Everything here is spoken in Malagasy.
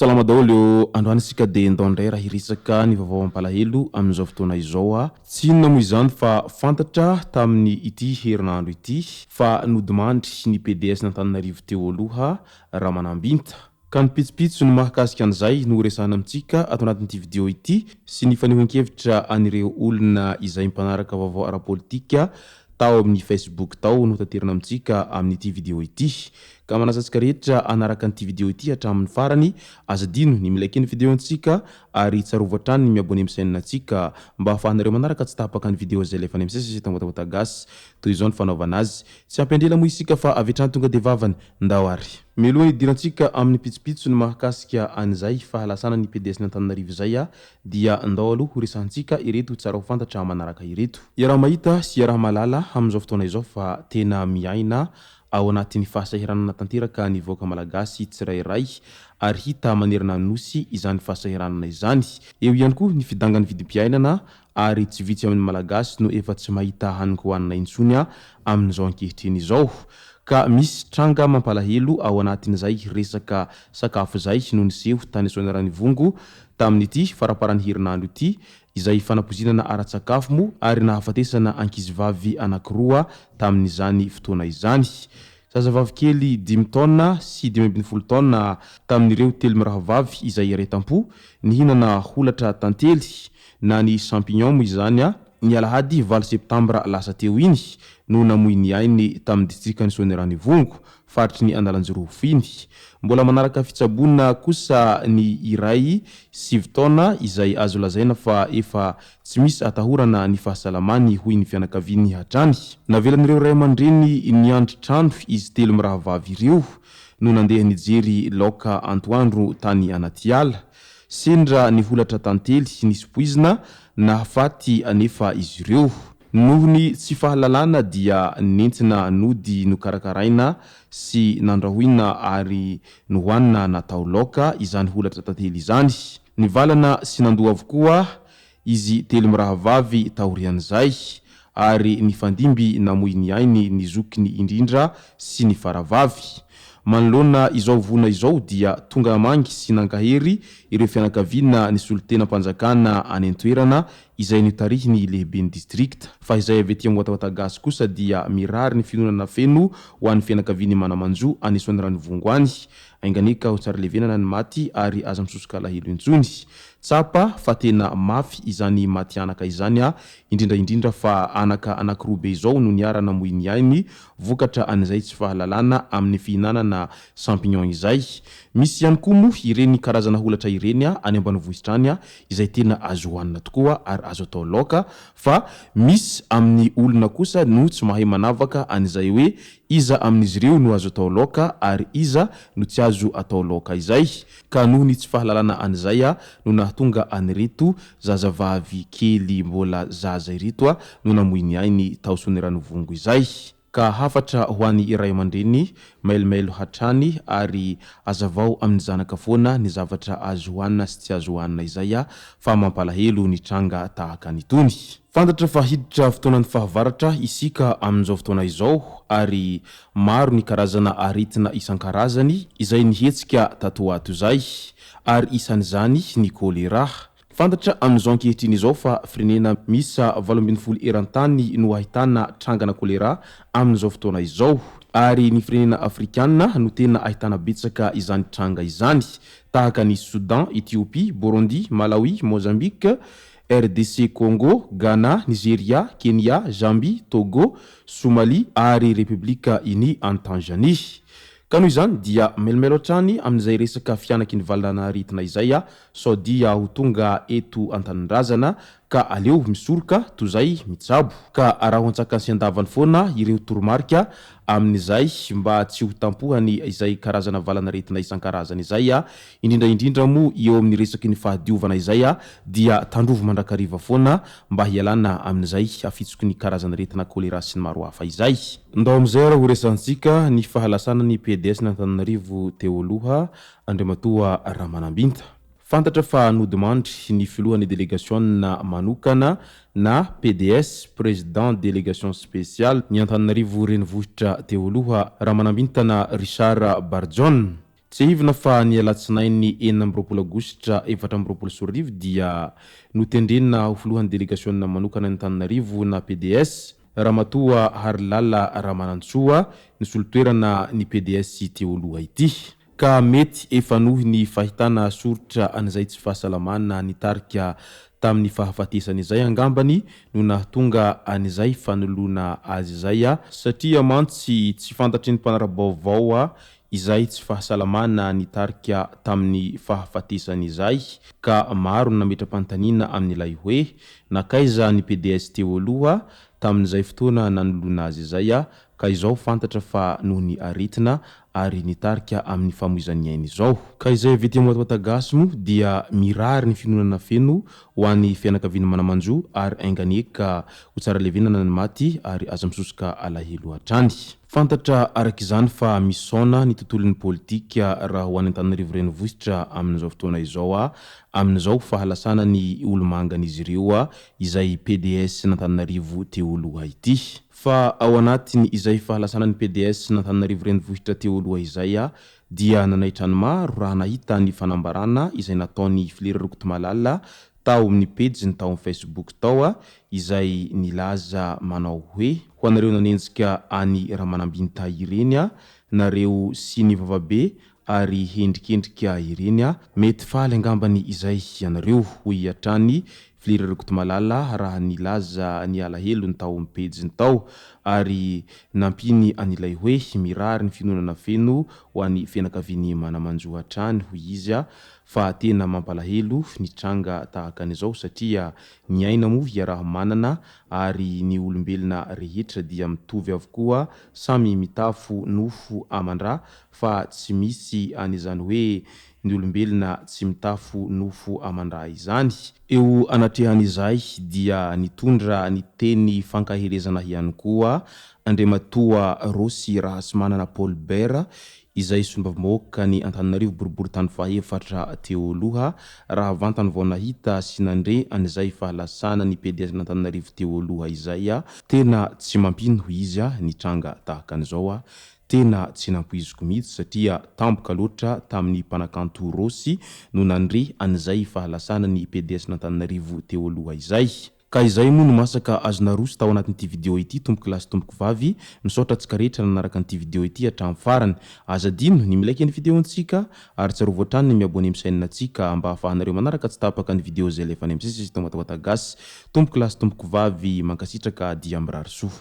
Salama daholo androany sika de ndondray raha hirisaka ny vaovao ampalahelo amin'izao fotoana izao tsy inona moa izany fa fantatra tamin'ny ity herinandro ity fa nodimandry ny PDS n'Antananarivo teo aloha Ramanambinta ka ny pitsopitso no mahakasika an'izay no resahana amintsika ato anatin'ity video ity sy ny fanehoan-kevitra an'ireo olona izay mpanaraka vaovao ara-politika tao amin'ny Facebook tao no taterina amintsika amin'ity video ity ka manasantsika rehetra anaraka an'ity video ity hatramin'ny farany azadino ny milaiky ny video antsika ary tsarovatra ny miabone amin'ny chaîne antsika mba ahafahanareo manaraka tsy tapaka ny video zay lefa any amin'ny tambatambata gasy toy izao ny fanaovana azy tsy ampendrela moa isika fa avetrany tonga de vavany ndao ary mialoha ny dirantsika amin'ny pitsopitso ny mahakasika an'izay fahalasana ny PDS n'Antananarivo zay dia ndao aloha horesantsika ireto tsara ho fantatra manaraka ireto iaraha mahita sy iaraha malala amin'izao fotoana izao fa tena miaina ao anatin'ny fahasahiranana tanteraka ny voaka malagasy tsirairay ary hita manerana nosy izany fahasahiranana izany eo ihany koa ny fidangan'ny vidim-piainana ary tsy vitsy amin'ny malagasy no efa tsy mahita haniko hoanina intsony amin'izao ankehitriny izao ka misy tranga mampalahelo ao anatin'izay resaka sakafo zay no niseho tany Soanarany Vongo tamin'ity faraparan'ny herinandro ity izay fanapozinana ara-tsakafo mo ary nahafatesana ankizivavy anankiroa tamin'izany fotoana izany zazavavy kely 10 taona sy 12 taona tamin'ireo telo mirahavavy izay retam-po nihinana holatra tantely na ny champignon mo izany ny alahady 20 septambra lasa teo iny no namoy ny ainy tamin'ny distrikany Soanarany Vongo faritry ny Andalanjiro Finy mbola manaraka fitsabona kosa ny iray 7 taona izay azo lazaina fa efa tsy misy atahorana ny fahasalamany hoy ny fianakaviany hatrany navelan'ireo ray aman-dreny ny andro-trano izy telo mirahavavy ireo no nandeha nijery laoka antoandro tany anaty ala sendra ny holatra tantely nisy poizina nahafaty anefa izy ireo noho ny tsy fahalalana dia nentina nody no karakaraina sy nandrahoina ary nohoanina natao laoka izany holatra tantely izany nivalana sy nandoa avokoa izy telo mirahavavy taorian'izay ary ny fandimby namoy ny ainy ny zokiny indrindra sy ny faravavy manoloana izao vona izao dia tonga mangy sy nankahery ireo fianakaviana ny solon-tenam-panjakana any an-toerana izay nitarihiny lehiben'ny distrikta fa izay avy ety Ambohidahatata gasy kosa dia mirary ny finonana feno ho an'ny fianakaviany Manamanjo any Soanarany Vongo any ainganeka ho tsara levenana ny maty ary aza misosoka alahelo intsony tsapa fa tena mafy izany maty anaka izany indrindra fa anaka anankiroa be izao no niarana moy ny ainy vokatra an'izay tsy fahalalana amin'ny fihinanana champignon izay misy ihany koa moa ireny karazana holatra ireny any ambanivohitra any izay tena azo hoanina tokoa ary azo atao laoka fa misy amin'ny olona kosa no tsy mahay manavaka an'izay hoe iza amin'izy ireo no azo atao laoka ary iza no tsy azo atao laoka izay ka noho ny tsy fahalalana an'izay no nahatonga an'ireto zazavavy kely mbola zaza ireto no namoy ny ainy tao Soanarany Vongo izay ka hafatra ho an'ny iray aman-dreny mailomailo hatrany ary azavao amin'ny zanaka foana ny zavatra azo hoanina sy tsy azo hoanina izay fa mampalahelo ny tranga tahaka an'itony fantatra fa hiditra fotoanan'ny fahavaratra isika amin'izao fotoana izao ary maro ny karazana aretina isan-karazany izay nihetsika tato ato izay ary isan'izany ny kolera fantatra amin'izao ankehitriny izao fa firenena misa 80 eran-tany no ahitana trangana kolera amin'izao fotoana izao ary ny firenena afrikanina no tena ahitana betsaka izany tranga izany tahaka ny Soudan, Ethiopie, Burundi, Malawi, Mozambique, RDC Congo, Ghana, Nigeria, Kenya, Zambie, Togo, Somalie ary Republika Unie en Tanzanie kano izany dia melomelo hatrany amin'izay resaka fianaky ny valana aritina izay sao dia ho tonga eto an-tanindrazana ka aleo misoroka toy zay mitsabo ka raha ho antsakany sy andavany foana ireo toromarika amin'izay mba tsy ho tampohany izay karazana valanaretina isan-karazany izay indrindraindrindra moa eo amin'ny resaky ny fahadiovana izay dia tandrovo mandrakariva foana mba hialana amin'izay afitsoko ny karazana retina kolera sy ny maro hafa izay ndao amin'izay raha ho resantsika ny fahalasana ny PDS n'Antananarivo teo aloha Andriamatoa Ramanambinta. Fantatra fa nodimandry ny filohan'ny délégation manokana na PDS président délégation spéciale ny Antananarivo renivohitra teo aloha Ramanambintana Richard Barjon. Tsy hivina fa ny alatsinainy 4 Aogositra 2024 dia notendrena ho filohan'ny délégation manokana ny Antananarivo na PDS Ramatoa Harilala Ramanantsoa ny solotoerana ny PDS teo aloha ity. Ka mety efa noho ny fahitana soritra an'izay tsy fahasalamana nitarika tamin'ny fahafatesany izay angambany no nahatonga an'izay fanoloana azy izay satria mantsy tsy fantatry ny mpanarabaovao izay tsy fahasalamana nitarika tamin'ny fahafatesany izay ka maro nametra-panontaniana amin'ilay hoe nakaiza ny PDS teo aloha tamin'izay fotoana nanoloana azy izay ka izao fantatra fa noho ny aretina ary nitarika amin'ny famoizan'ny aina izao. Ka izay avy teo Matoantagasy dia mirary ny finonana feno ho an'ny fianakaviana manamanjo ary ainganieka ho tsara levenana ny maty ary aza misosoka alahelo hatrany. Fantatra arak'izany fa misaona ny tontolon'ny politika raha ho an'ny Antananarivo renivohitra amin'izao fotoana izao amin'izao fahalasana ny olo-mangan'izy ireo izay PDS n'Antananarivo teo aloha ity. Fa ao anatiny izay fahalasana ny PDS n'Antananarivo renivohitra teo aloha izay dia nanaitra ny maro raha nahita ny fanambarana izay nataony Filera Rokotomalala tao amin'ny page ny tao amin'ny Facebook tao izay nilaza manao hoe ho anareo nanenjika any Ramanambinta ireny nareo sy ny vavabe ary hendrikendrika ireny mety faly angambany izay ianareo hoy hatrany Filera Rokotomalala raha nilaza ny alahelo ny tao amin'ny page ny tao ary nampiny an'ilay hoe mirary ny finonana feno ho an'ny fianakaviany manamanjo hatrany hoy izy fa tena mampalahelo ny tranga tahaka an'izao satria ny aina moa iaraha manana ary ny olombelona rehetra dia mitovy avokoa samy mitafo nofo amandra fa tsy misy an'izany hoe ny olombelona tsy mitafo nofo amandra izany. Eo anatrehan'izay dia nitondra ny teny fankaherezana ihany koa Andriamatoa Rosy Rahasomanana Paulbert izay sombavamoaka ny Antananarivo boribory tany fahaefatra teo aloha raha vantany vao nahita sy nandre an'izay fahalasana ny PDS n'Antananarivo teo aloha izay tena tsy mampino izy ny tranga tahaka an'izao tena tsy nampoiziko mihitsy satria tampoka loatra tamin'ny mpanakanto Rosy no nandre an'izay fahalasana ny PDS n'Antananarivo teo aloha izay. Ka izay moa no masaka azona rosy tao anatin'ity video ity tompoky lasy tompoky vavy misaotra antsika rehetra nanaraka an'ity video ity hatramin'ny farany azadino ny milaiky ny videontsika ary tsarovy hatrany ny miabone amin'ny chaîne antsika mba ahafahanareo manaraka tsy tapaka ny video zay lefany amin'izay sy Matoantagasy tompoky lasy tompoky vavy mankasitraka dia mirary soa.